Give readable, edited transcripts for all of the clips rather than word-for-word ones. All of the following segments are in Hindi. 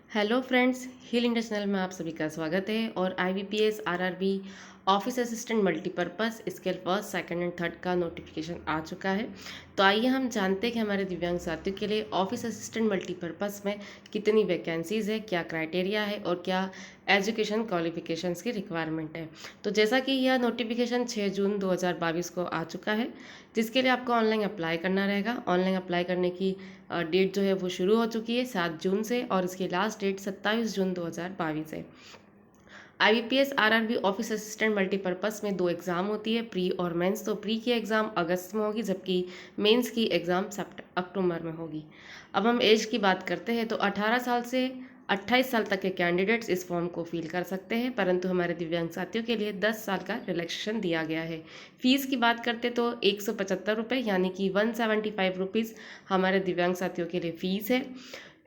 हेलो फ्रेंड्स, हिल इंडिया चैनल में आप सभी का स्वागत है। और IBPS RRB office assistant multipurpose scale first second and third का नोटिफिकेशन आ चुका है। तो आइए हम जानते हैं कि हमारे दिव्यांग साथियों के लिए ऑफिस असिस्टेंट मल्टीपर्पस में कितनी वैकेंसीज़ है, क्या क्राइटेरिया है और क्या एजुकेशन क्वालिफिकेशंस की रिक्वायरमेंट है। तो जैसा कि यह नोटिफिकेशन 6 जून 2022 को आ चुका है, जिसके लिए आपको ऑनलाइन अप्लाई करना रहेगा। ऑनलाइन अप्लाई करने की डेट जो है वो शुरू हो चुकी है 7 जून से, और इसकी लास्ट डेट 27 जून 2022 है। IBPS RRB office assistant multipurpose में दो एग्ज़ाम होती है, प्री और मेंस। तो प्री की एग्ज़ाम अगस्त में होगी, जबकि मेंस की एग्ज़ाम अक्टूबर में होगी। अब हम एज की बात करते हैं तो 18 साल से 28 साल तक के कैंडिडेट्स इस फॉर्म को फिल कर सकते हैं, परंतु हमारे दिव्यांग साथियों के लिए 10 साल का रिलैक्सेशन दिया गया है। फीस की बात करते तो 175 रुपये यानी कि 175 रुपीज़ हमारे दिव्यांग साथियों के लिए फ़ीस है।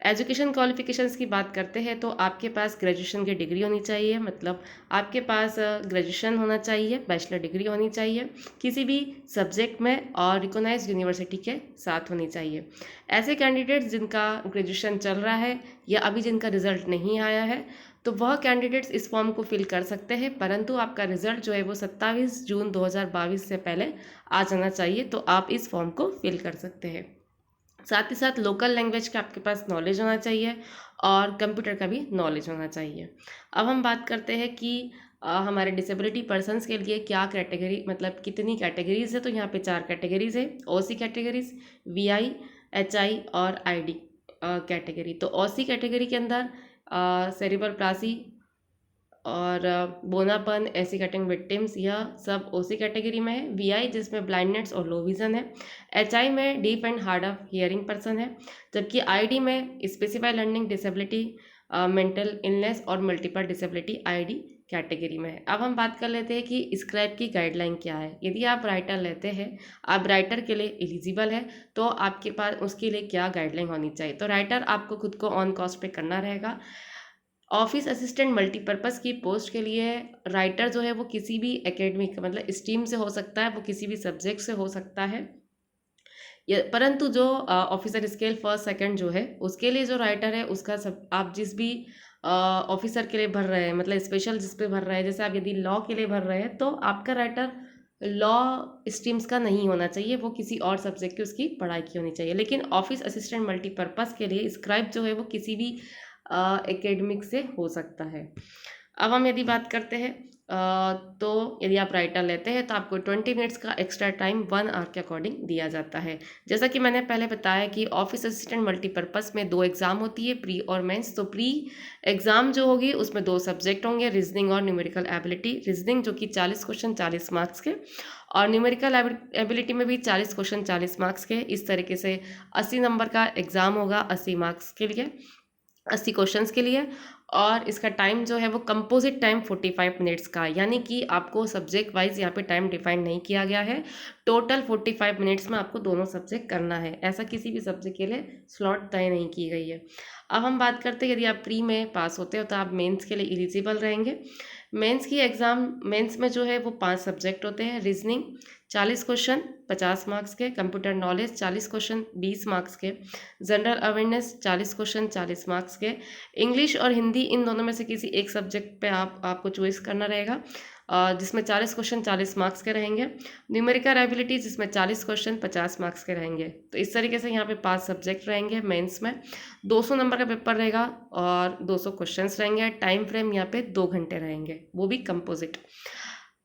एजुकेशन क्वालिफिकेशंस की बात करते हैं तो आपके पास ग्रेजुएशन की डिग्री होनी चाहिए, मतलब आपके पास ग्रेजुएशन होना चाहिए, बैचलर डिग्री होनी चाहिए किसी भी सब्जेक्ट में और रिकॉग्नाइज यूनिवर्सिटी के साथ होनी चाहिए। ऐसे कैंडिडेट्स जिनका ग्रेजुएशन चल रहा है या अभी जिनका रिजल्ट नहीं आया है, तो वह कैंडिडेट्स इस फॉर्म को फिल कर सकते हैं, परंतु आपका रिजल्ट जो है वो 27 जून 2022 से पहले आ जाना चाहिए, तो आप इस फॉर्म को फिल कर सकते हैं। साथ ही साथ लोकल लैंग्वेज का आपके पास नॉलेज होना चाहिए और कंप्यूटर का भी नॉलेज होना चाहिए। अब हम बात करते हैं कि हमारे डिसेबिलिटी पर्सन्स के लिए क्या कैटेगरी, मतलब कितनी कैटेगरीज है। तो यहाँ पे 4 कैटेगरीज है: OC कैटेगरीज, VI, HI और ID कैटेगरी। तो OC कैटेगरी के अंदर सेरिब्रल प्लासी और बोनापन, ऐसी कटिंग विक्टिम्स, यह सब OC कैटेगरी में है। VI जिसमें ब्लाइंडनेस और लो विजन है। HI में deaf and hard of hearing person है, जबकि ID में specified learning disability, mental illness और मल्टीपल डिसेबिलिटी ID कैटेगरी में है। अब हम बात कर लेते हैं कि स्क्रैप की गाइडलाइन क्या है। यदि आप राइटर लेते हैं, आप राइटर के लिए एलिजिबल है, तो आपके पास उसके लिए क्या गाइडलाइन होनी चाहिए। तो राइटर आपको खुद को ऑन कॉस्ट पे करना रहेगा। ऑफिस असिस्टेंट मल्टीपर्पस की पोस्ट के लिए राइटर जो है वो किसी भी एकेडमिक, मतलब स्ट्रीम से हो सकता है, वो किसी भी सब्जेक्ट से हो सकता है। परंतु जो ऑफिसर स्केल फर्स्ट सेकंड जो है, उसके लिए जो राइटर है उसका सब आप जिस भी ऑफिसर के लिए भर रहे हैं, मतलब स्पेशल जिस पे भर रहे हैं, जैसे आप यदि लॉ के लिए भर रहे हैं तो आपका राइटर लॉ स्ट्रीम्स का नहीं होना चाहिए, वो किसी और सब्जेक्ट की उसकी पढ़ाई की होनी चाहिए। लेकिन ऑफिस असिस्टेंट मल्टीपर्पस के लिए स्क्राइब जो है वो किसी भी एकेडमिक से हो सकता है। अब हम यदि बात करते हैं तो यदि आप राइटर लेते हैं तो आपको 20 मिनट्स का एक्स्ट्रा टाइम 1 आवर के अकॉर्डिंग दिया जाता है। जैसा कि मैंने पहले बताया कि ऑफिस असिस्टेंट मल्टीपर्पस में 2 एग्ज़ाम होती है, प्री और मेंस। तो प्री एग्ज़ाम जो होगी उसमें 2 सब्जेक्ट होंगे, रीजनिंग और न्यूमेरिकल एबिलिटी। रीजनिंग जो कि 40 क्वेश्चन 40 मार्क्स के, और न्यूमेरिकल एबिलिटी में भी 40 क्वेश्चन 40 मार्क्स के। इस तरीके से 80 नंबर का एग्ज़ाम होगा, 80 मार्क्स के लिए, 80 क्वेश्चंस के लिए। और इसका टाइम जो है वो कंपोजिट टाइम 45 मिनट्स का, यानी कि आपको सब्जेक्ट वाइज यहाँ पे टाइम डिफाइन नहीं किया गया है। टोटल 45 मिनट्स में आपको दोनों सब्जेक्ट करना है, ऐसा किसी भी सब्जेक्ट के लिए स्लॉट तय नहीं की गई है। अब हम बात करते हैं, यदि आप प्री में पास होते हो तो आप मेंस के लिए एलिजिबल रहेंगे। मेंस की एग्ज़ाम, मेंस में जो है वो 5 सब्जेक्ट होते हैं: रीजनिंग 40 क्वेश्चन 50 मार्क्स के, कंप्यूटर नॉलेज 40 क्वेश्चन 20 मार्क्स के, जनरल अवेयरनेस 40 क्वेश्चन 40 मार्क्स के, इंग्लिश और हिंदी इन दोनों में से किसी एक सब्जेक्ट पे आपको चॉइस करना रहेगा, जिसमें 40 क्वेश्चन 40 मार्क्स के रहेंगे। न्यूमेरिकल एबिलिटी जिसमें 40 क्वेश्चन 50 मार्क्स के रहेंगे। तो इस तरीके से यहाँ पे 5 सब्जेक्ट रहेंगे मेंस में। 200 नंबर का पेपर रहेगा और 200 क्वेश्चंस रहेंगे। टाइम फ्रेम यहाँ पे 2 घंटे रहेंगे, वो भी कंपोजिट।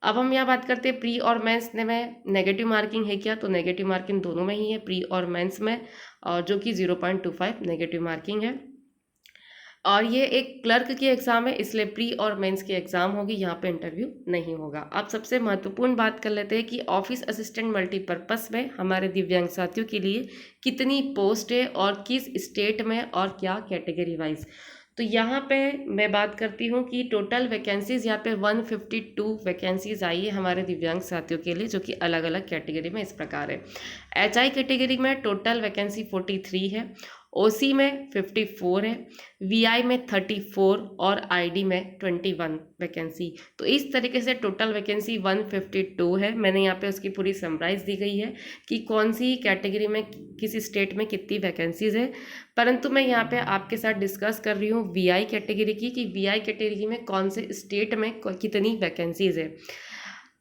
अब हम यहाँ बात करते हैं प्री और मेंस में नेगेटिव मार्किंग है क्या। तो नेगेटिव मार्किंग दोनों में ही है, प्री और मेंस में, जो कि 0.25 नेगेटिव मार्किंग है। और ये एक क्लर्क की एग्ज़ाम है, इसलिए प्री और मेंस की एग्ज़ाम होगी, यहाँ पे इंटरव्यू नहीं होगा। अब सबसे महत्वपूर्ण बात कर लेते हैं कि ऑफिस असिस्टेंट मल्टीपर्पस में हमारे दिव्यांग साथियों के लिए कितनी पोस्ट है और किस स्टेट में और क्या कैटेगरी वाइज। तो यहाँ पे मैं बात करती हूँ कि टोटल वैकेंसीज यहाँ पे 152 वैकेंसीज आई है हमारे दिव्यांग साथियों के लिए, जो कि अलग अलग कैटेगरी में इस प्रकार है। HI कैटेगरी में टोटल वैकेंसी 43 है। ओसी में 54 है, वीआई में 34 और आईडी में 21 वैकेंसी। तो इस तरीके से टोटल वैकेंसी 152 है। मैंने यहाँ पे उसकी पूरी समराइज दी गई है कि कौन सी कैटेगरी में किसी स्टेट में कितनी वैकेंसीज है, परंतु मैं यहाँ पे आपके साथ डिस्कस कर रही हूँ वीआई कैटेगरी की कि वीआई कैटेगरी में कौन से स्टेट में कितनी वैकेंसीज है,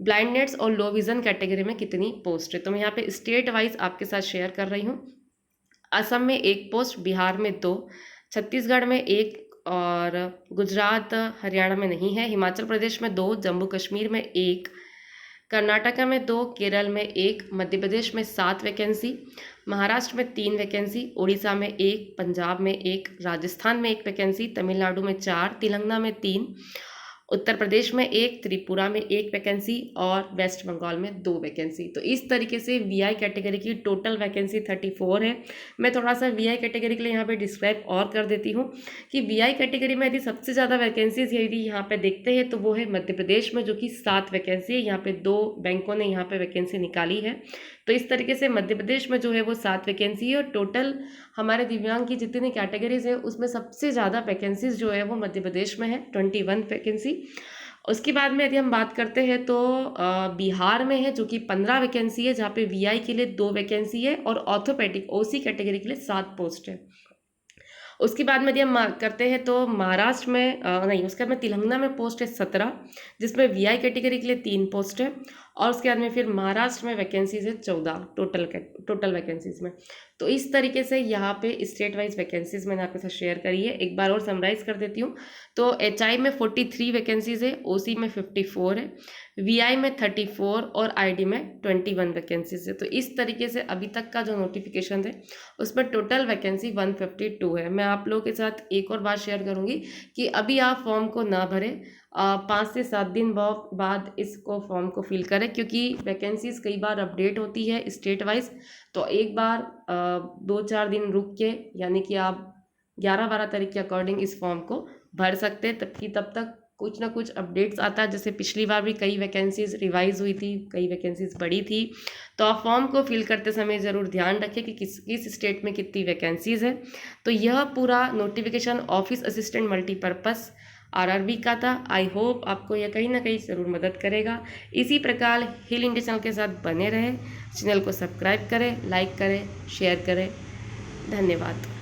ब्लाइंडनेस और लो विजन कैटेगरी में कितनी पोस्ट है। तो मैं यहाँ पे स्टेट वाइज आपके साथ शेयर कर रही हूँ। असम में 1 पोस्ट, बिहार में 2, छत्तीसगढ़ में 1 और गुजरात हरियाणा में नहीं है, हिमाचल प्रदेश में 2, जम्मू कश्मीर में 1, कर्नाटका में 2, केरल में 1, मध्य प्रदेश में 7 वैकेंसी, महाराष्ट्र में 3 वैकेंसी, उड़ीसा में 1, पंजाब में 1, राजस्थान में 1 वैकेंसी, तमिलनाडु में 4, तेलंगाना में 3, उत्तर प्रदेश में 1, त्रिपुरा में 1 वैकेंसी और वेस्ट बंगाल में 2 वैकेंसी। तो इस तरीके से वीआई कैटेगरी की टोटल वैकेंसी 34 है। मैं थोड़ा सा वीआई कैटेगरी के लिए यहाँ पे डिस्क्राइब और कर देती हूँ कि वीआई कैटेगरी में यदि सबसे ज़्यादा वैकेंसीज यदि यहाँ पे देखते हैं तो वो है मध्य प्रदेश में, जो कि 7 वैकेंसी है। यहाँ पे 2 बैंकों ने यहाँ पे वैकेंसी निकाली है। तो इस तरीके से मध्य प्रदेश में जो है वो 7 वैकेंसी है और टोटल हमारे दिव्यांग की जितनी कैटेगरीज है उसमें सबसे ज़्यादा वैकेंसीज जो है वो मध्य प्रदेश में है, 21 वैकेंसी। उसके बाद में यदि हम बात करते हैं तो बिहार में है जो कि 15 वैकेंसी है, जहाँ पे वीआई के लिए 2 वैकेंसी है और ऑर्थोपेडिक ओसी कैटेगरी के लिए 7 पोस्ट है। उसके बाद में यदि हम करते हैं तो महाराष्ट्र में नहीं, उसके बाद में तेलंगाना में पोस्ट है 17, जिसमें वीआई कैटेगरी के लिए 3 पोस्ट है और उसके बाद में फिर महाराष्ट्र में वैकेंसीज है 14 टोटल वैकेंसीज में। तो इस तरीके से यहाँ पे स्टेट वाइज वैकेंसीज मैंने आपके साथ शेयर करी है। एक बार और समराइज कर देती हूँ। तो एचआई में 43 वैकेंसीज है, ओसी में 54 है, वीआई में 34 और आईडी में 21 वैकेंसीज है। तो इस तरीके से अभी तक का जो नोटिफिकेशन है उसमें टोटल वैकेंसी 152 है। मैं आप लोगों के साथ एक और बात शेयर करूँगी कि अभी आप फॉर्म को ना भरें, 5 से 7 दिन बाद इसको फॉर्म को फिल करें, क्योंकि वैकेंसीज कई बार अपडेट होती है स्टेट वाइज। तो एक बार 2-4 दिन रुक के, यानी कि आप 11-12 तारीख के अकॉर्डिंग इस फॉर्म को भर सकते हैं, तब तक कुछ ना कुछ अपडेट्स आता है। जैसे पिछली बार भी कई वैकेंसीज रिवाइज हुई थी, कई वैकेंसीज बढ़ी थी। तो आप फॉर्म को फिल करते समय ज़रूर ध्यान रखें कि किस स्टेट में कितनी वैकेंसीज है। तो यह पूरा notification office assistant multipurpose RRB का था। आई होप आपको यह कहीं ना कहीं ज़रूर मदद करेगा। इसी प्रकार हिल इंडिया चैनल के साथ बने रहें, चैनल को सब्सक्राइब करें, लाइक करें, शेयर करें। धन्यवाद।